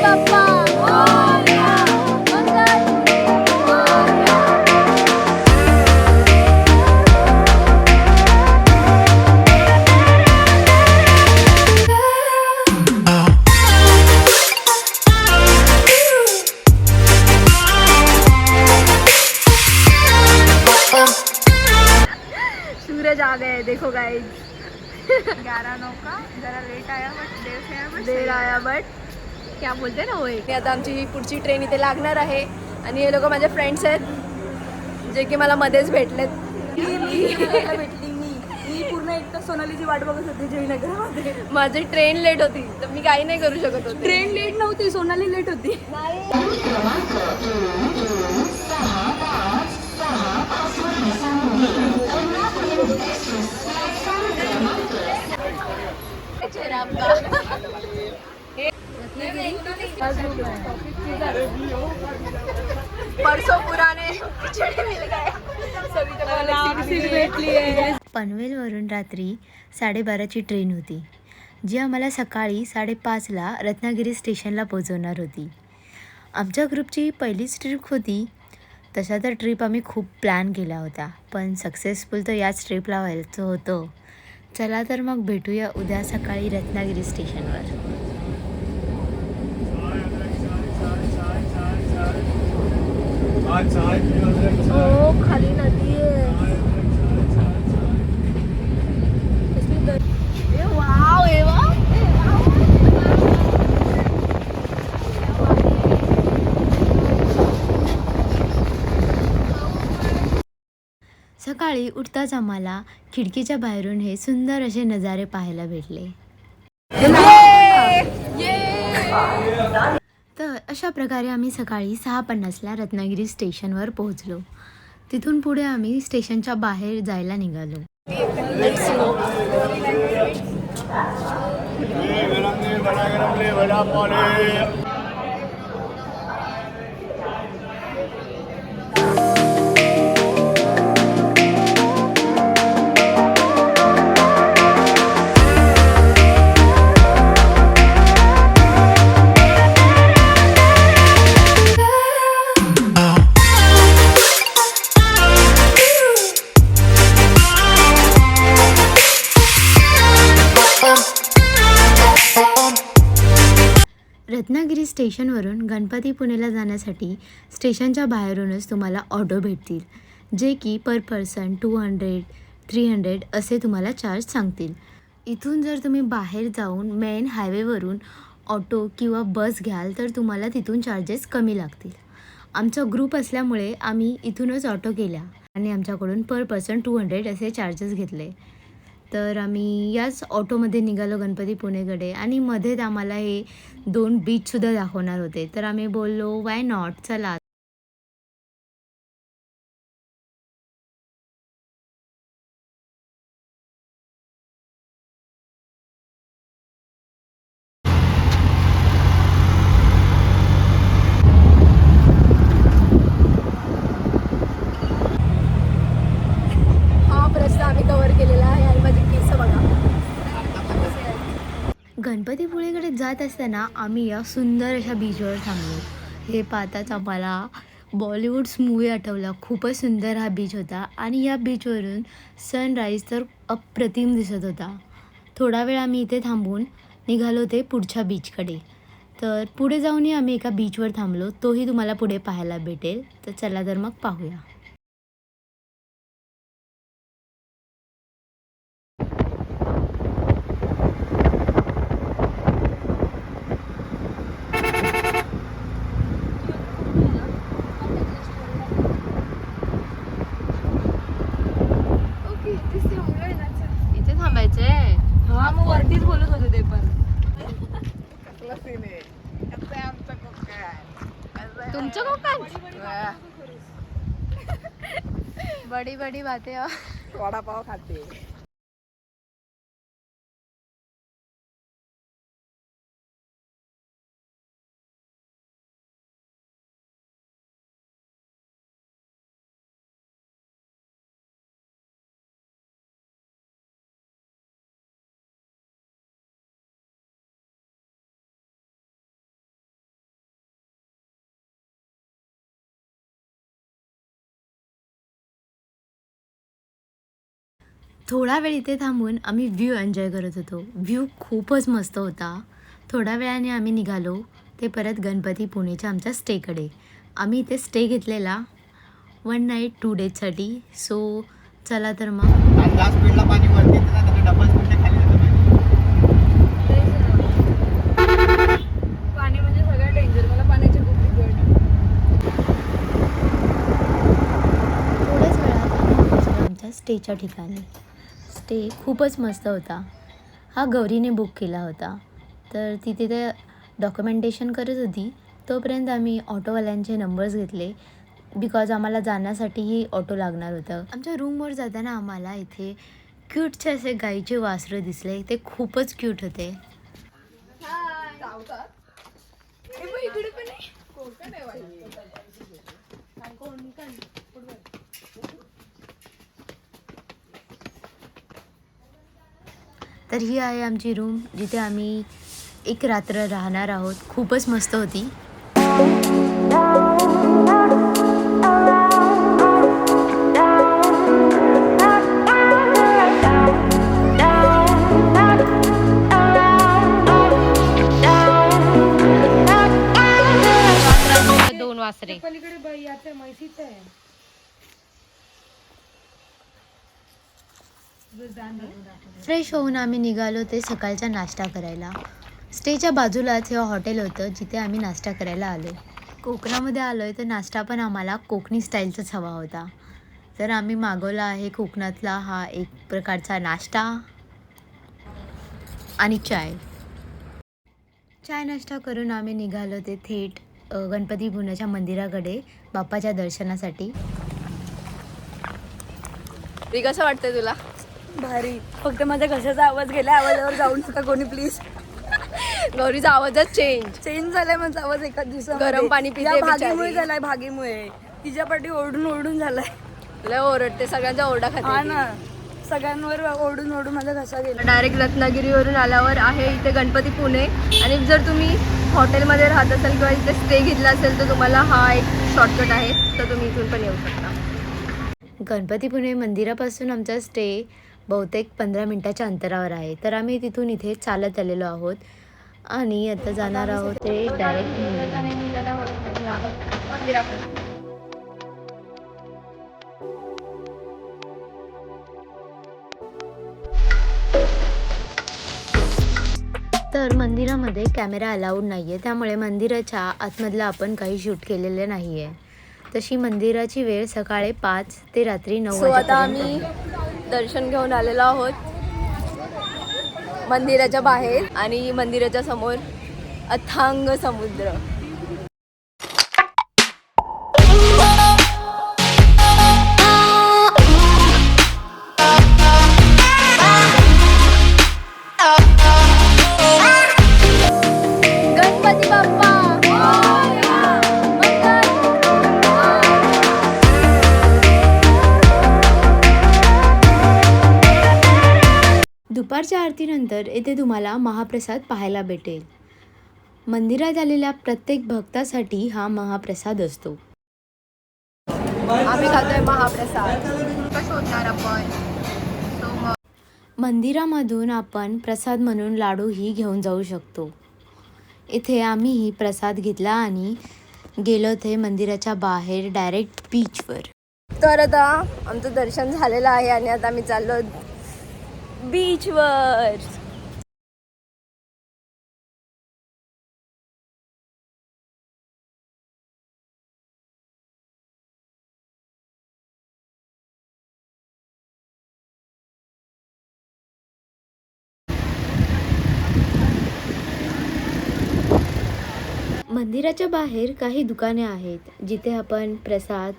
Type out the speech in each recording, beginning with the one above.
बाप्पा मोरया, मंगल मोरया. सूरज आ गए देखो गाइस. 11:09 का जरा लेट आया बट देर आया बट क्या बोलते ना होय. आता आमची पुढची ट्रेन इथे लागणार आहे आणि हे लोक माझे फ्रेंड्स आहेत जे की मला मध्येच भेटलेत. भेटली मी पूर्ण एक तास सोनालीची वाट बघत होती जयनगरमध्ये. माझी ट्रेन लेट होती तर मी काही नाही करू शकत होते. ट्रेन लेट नव्हती, सोनाली लेट होती. परसों पुराने खिचड़ी मिल गए. पनवेलवरून रात्री 12:30ची ट्रेन होती जी आम्हाला सकाळी 5:30ला रत्नागिरी स्टेशनला पोहोचवणार होती. आमच्या ग्रुपची पहिलीच ट्रिप होती. तसा तर ट्रिप आम्ही खूप प्लॅन केला होता पण सक्सेसफुल तर याच ट्रिपला व्हायचं होतं. चला तर मग भेटूया उद्या सकाळी रत्नागिरी स्टेशनवर. हो खाली नदी आहे. वाव सकाळी उठताच आम्हाला खिडकीच्या बाहेरून हे सुंदर असे नजारे पाहायला भेटले. तर अशा प्रकारे आम्ही सकाळी 6:50ला रत्नागिरी स्टेशनवर पोहोचलो. तिथून पुढे आम्ही स्टेशनच्या बाहेर जायला निघालो. रत्नागिरी स्टेशनवरून गणपतीपुळेला जाण्यासाठी स्टेशनच्या बाहेरूनच तुम्हाला ऑटो भेटतील जे की पर पर्सन 200, 300 असे तुम्हाला चार्ज सांगतील. इथून जर तुम्ही बाहेर जाऊन मेन हायवेवरून ऑटो किंवा बस घ्याल तर तुम्हाला तिथून चार्जेस कमी लागतील. आमचा ग्रुप असल्यामुळे आम्ही इथूनच ऑटो केला आणि आमच्याकडून पर पर्सन 200 असे चार्जेस घेतले. तर आम्ही याच ऑटोमध्ये निघालो गणपतीपुळेकडे आणि मध्येच आम्हाला हे 2 बीचसुद्धा दाखवणार होते. तर आम्ही बोललो वाय नॉट, चला. हा प्रश्न आम्ही कव्हर केलेला आहे आणि माझी केस बघा. गणपतीपुळेकडे जात असताना आम्ही या सुंदर अशा बीचवर थांबलो. हे पाहताच आम्हाला बॉलिवूड्स मूवी आठवला. खूपच सुंदर हा बीच होता आणि या बीचवरून सनराईज तर अप्रतिम दिसत होता. थोडा वेळ आम्ही इथे थांबून निघालो ते पुढच्या बीचकडे. तर पुढे जाऊनही आम्ही एका बीचवर थांबलो. तोही तुम्हाला पुढे पाहायला भेटेल. तर चला तर मग पाहूया. इथे थांबायचंय. हा मग वरतीच बोलत होते ते पण. तुमचं कोकण बडी बडी बातें. वडापाव खाते. थोडा वेळ इथे थांबून आम्ही व्ह्यू एन्जॉय करत होतो. व्ह्यू खूपच मस्त होता. थोड्या वेळाने आम्ही निघालो ते परत गणपती पुणेच्या आमच्या स्टेकडे. आम्ही इथे स्टे घेतलेला 1 नाईट 2 डेजसाठी. सो चला तर मग. आणि ज्या स्पीडला पाणी वरती येतं ना त्याच्या डबल स्पीडने खाली जातं पाणी. पाणी म्हणजे सगळ्यात डेंजर. मला पाण्याची खूप भीती वाटते. थोड्याच वेळात आम्ही पोहोचलो आमच्या स्टेच्या ठिकाणी. स्टे खूपच मस्त होता. हा गौरीने बुक केला होता. तर ती तिथे डॉक्युमेंटेशन करत होती. तोपर्यंत आम्ही ऑटोवाल्यांचे नंबर्स घेतले बिकॉज आम्हाला जाण्यासाठीही ऑटो लागणार होतं. आमच्या रूमवर जाताना आम्हाला इथे क्यूटचे असे गाईचे वासरं दिसले. ते खूपच क्यूट होते. तर ही आहे आमची रूम जिथे आम्ही एक रात्र राहणार आहोत. खूपच मस्त होती. दोन वासरे. पलीकडे बाई आता म्हैसीच आहे. फ्रेश होऊन आम्ही निघालो ते सकाळचा नाश्ता करायला. स्टेच्या बाजूलाच हे हॉटेल होतं जिथे आम्ही नाश्ता करायला आलो. कोकणामध्ये आलो आहे तर नाश्ता पण आम्हाला कोकणी स्टाईलचाच हवा होता. तर आम्ही मागवला आहे कोकणातला हा एक प्रकारचा नाश्ता आणि चाय. चाय नाश्ता करून आम्ही निघालो ते थेट गणपती पुण्याच्या मंदिराकडे बाप्पाच्या दर्शनासाठी. कसं वाटतंय तुला? भारी. फक्त माझ्या घशाचा आवाज गेला. आवाजावर जाऊ नका कोणी प्लीज. गौरीचा आवाजच चेंज झालाय माझा आवाज एका दिवसात. गरम पाणी पिते या बिचारी. भागीमुळे झालाय. भागीमुळे तिच्या पाठी ओरडून झालाय. लय ओरडते, सगळ्यांचा ओरडा हा खाते. ना, सगळ्यांवर ओरडून माझा घसा गेला. डायरेक्ट रत्नागिरीवरून आल्यावर आहे इथे गणपती पुणे. आणि जर तुम्ही हॉटेलमध्ये राहत असाल किंवा इथे स्टे घेतला असेल तर तुम्हाला हा एक शॉर्टकट आहे, तर तुम्ही इथून पण येऊ शकता. गणपती पुणे मंदिरापासून आमचा स्टे बहुतेक 15 मिनिटाच्या अंतरावर आहे. तर आम्ही तिथून इथे चालत आलेलो आहोत आणि आता जाणार आहोत ते डायरेक्ट तर मंदिरामध्ये कॅमेरा अलाउड नाही आहे. त्यामुळे मंदिराच्या आतमधलं आपण काही शूट केलेलं नाही आहे. तशी मंदिराची वेळ सकाळी 5 ते रात्री 9 सो आता आम्ही दर्शन घेऊन आलेलो आहोत मंदिराच्या बाहेर आणि मंदिराच्या समोर अथांग समुद्र. गणपती बाप्पा दुपारच्या आरतीनंतर येथे तुम्हाला महाप्रसाद पाहायला भेटेल. मंदिरात आलेल्या प्रत्येक भक्तासाठी हा महाप्रसाद असतो. आम्ही खातोय महाप्रसाद. कसं होणार आपण? मंदिरामधून आपण प्रसाद म्हणून लाडूही घेऊन जाऊ शकतो. इथे आम्हीही प्रसाद घेतला आणि गेलो ते मंदिराच्या बाहेर डायरेक्ट बीचवर. तर आता आमचं दर्शन झालेलं आहे आणि आता आम्ही चाललो बीचवर. मंदिराच्या बाहेर काही दुकाने आहेत जिथे आपण प्रसाद,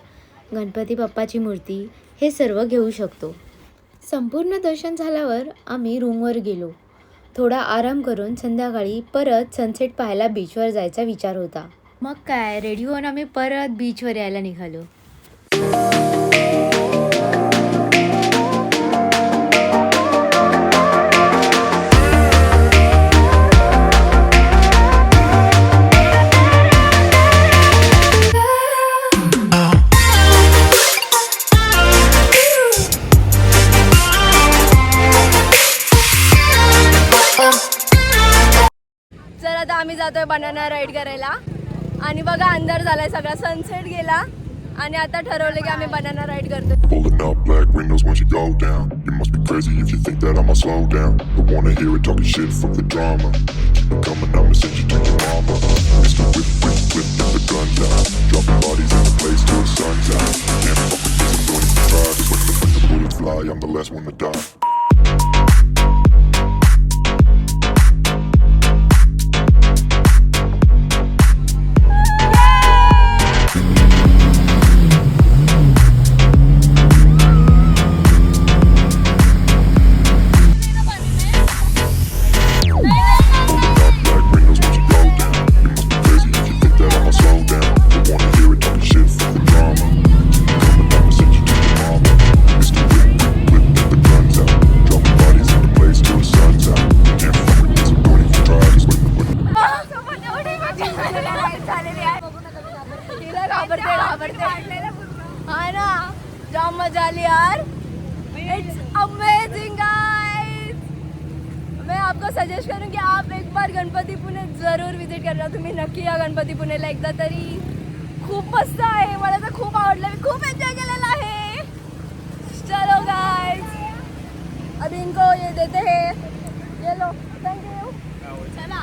गणपती बाप्पाची मूर्ती हे सर्व घेऊ शकतो. संपूर्ण दर्शन झाल्यावर आम्ही रूमवर गेलो. थोडा आराम करून संध्याकाळी परत सनसेट पाहायला बीचवर जायचा विचार होता. मग काय, रेडी होऊन आम्ही परत बीचवर यायला निघालो. आम्ही जातोय बनाना राईड करायला. आणि बघा अंधार झालाय सगळा, सनसेट गेला आणि आता ठरवलं की आम्ही बनाना राईड करतो. Pulling up black windows once you go down. You must be crazy if you think that I'ma slow down. Don't wanna hear it talking shit from the drama. Keep it coming, I'ma send you to your mama. Mr. Whip, whip, whip, get the guns out. Dropping bodies in the place till the sun's out. Can't fuck with this, I'm going to try. Cause when the bullets fly, I'm the last one to die. Pulling up black windows once you go down. You must be crazy if you think that I'ma slow down. Don't wanna hear it talking shit from the drama. Keep it coming, I'ma send you to your mama. Mr. Whip, whip, whip, get the guns out. Dropping bodies in the place till the sun's out. Can't fuck with this, I'm going to try. Cause when तिला घाबरते हा ना, जाम मजा आली यार. It's amazing guys. मैं आपको suggest करूँ की आप एक बार गणपती पुणे जरूर विजिट करा. तुम्ही नक्की या गणपती पुणेला एकदा तरी. खूप मस्त आहे, मला तर खूप आवडलं, मी खूप एन्जॉय केलेला आहे. चलो गाइस, अभी इनको ये देते हैं, ये लो, थैंक यू. चला.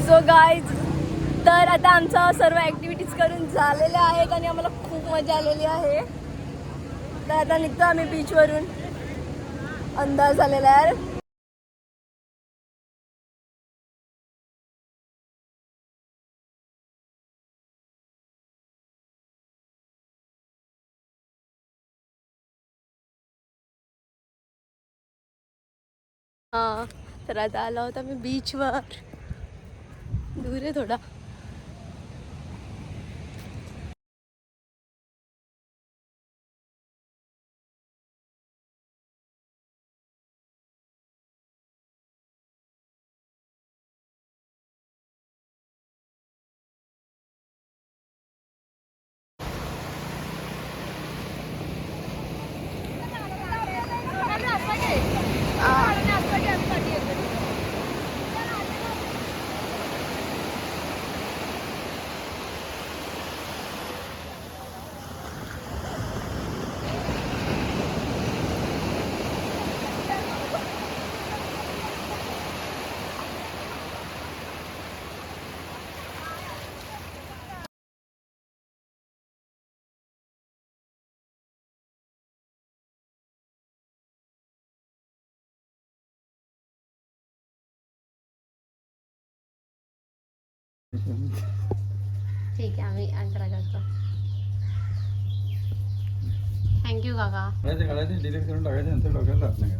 सो गाइज, तर आता आमचा सर्व ॲक्टिव्हिटीज करून झालेल्या आहेत आणि आम्हाला खूप मजा आलेली आहे. तर आता निघतो आम्ही बीचवरून. अंदाज झालेला आहे. हां, तर आता आला होता मी बीचवर. दूर आहे थोडा. ठीक आहे, आम्ही अंतरा करतो. थँक्यू काका. डिलीट करून टाकायचं नंतर डोक्याला राहत नाही.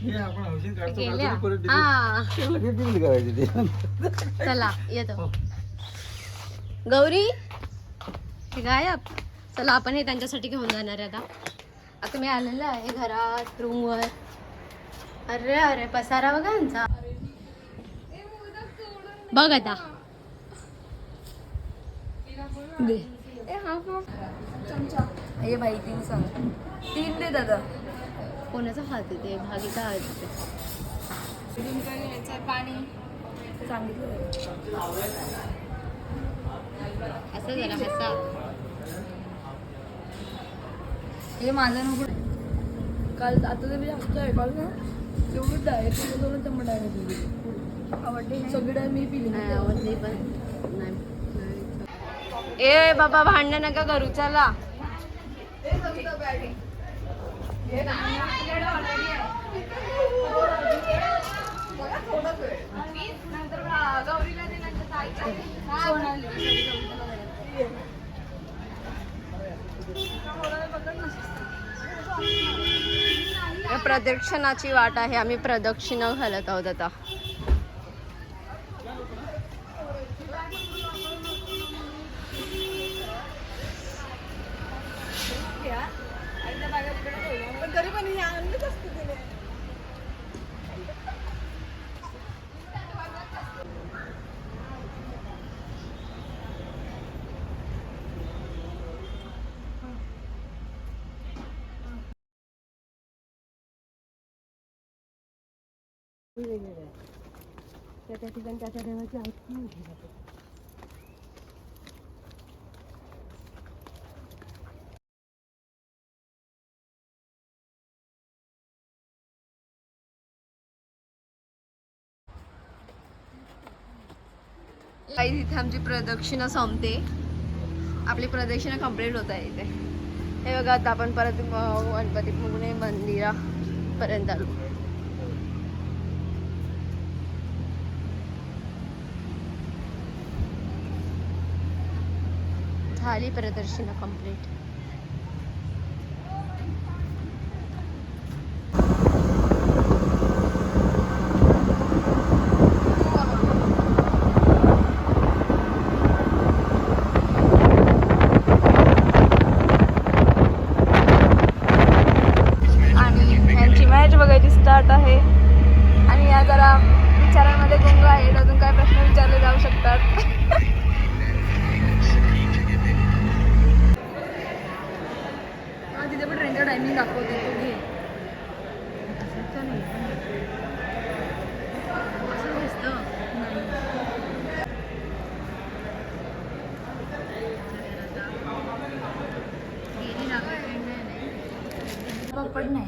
हे आपण औषध काढतो गेल्या. परत delete. हा, लगेच delete करायची ते. चला येतो. गौरी हे गायब. चला आपण हे त्यांच्यासाठी घेऊन जाणार आहे. आता मी आलेलं आहे घरात, रूमवर. अरे अरे, पसारा बघा यांचा. बघ आता. हे भाई 3 सांग. 3 दे दादा. कोणाचा हात येते? भागीचा हात येते. पाणी सांगितलं. असं जरा हसा. हे माझं नको. काल आता तर मी जास्त आहे काल ना, एवढं डायरेक्ट दोन डायरेक्ट आवडते. सगळी डाय मी पिली. नाही आवडली पण नाही. ए बाबा, भांडण नका करू. चला. प्रदक्षिणाची वाट आहे. आम्ही प्रदक्षिणा घालत आहोत आता. त्या ठिकाणी त्याच्या देवाची आरती होती जाते. काही इथे आमची प्रदक्षिणा संपते. आपली प्रदक्षिणा कंप्लीट होत आहे इथे. हे बघा आता आपण परत गणपतीपुणे मंदिरापर्यंत आलो. झाली प्रदक्षिणा कंप्लीट. स्टार्ट आहे आणि या जरा विचारांमध्ये गुंग आहेत. अजून काय प्रश्न विचारले जाऊ शकतात. तिथे पण ट्रेनचा टायमिंग दाखवते तो घे. असं दिसतं पापड नाही,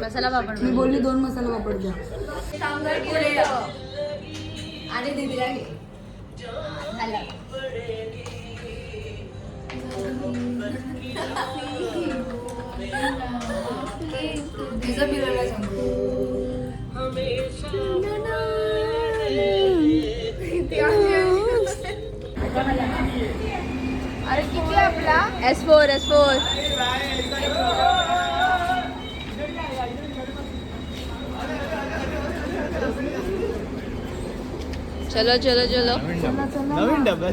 मसाला पापड मी बोलली 2 मसाला पापड द्या. आणि दीदीला घे. तिचं बिरायला सांगू. अरे किती आपला S4 चलो चलो चलो. नवीन डबा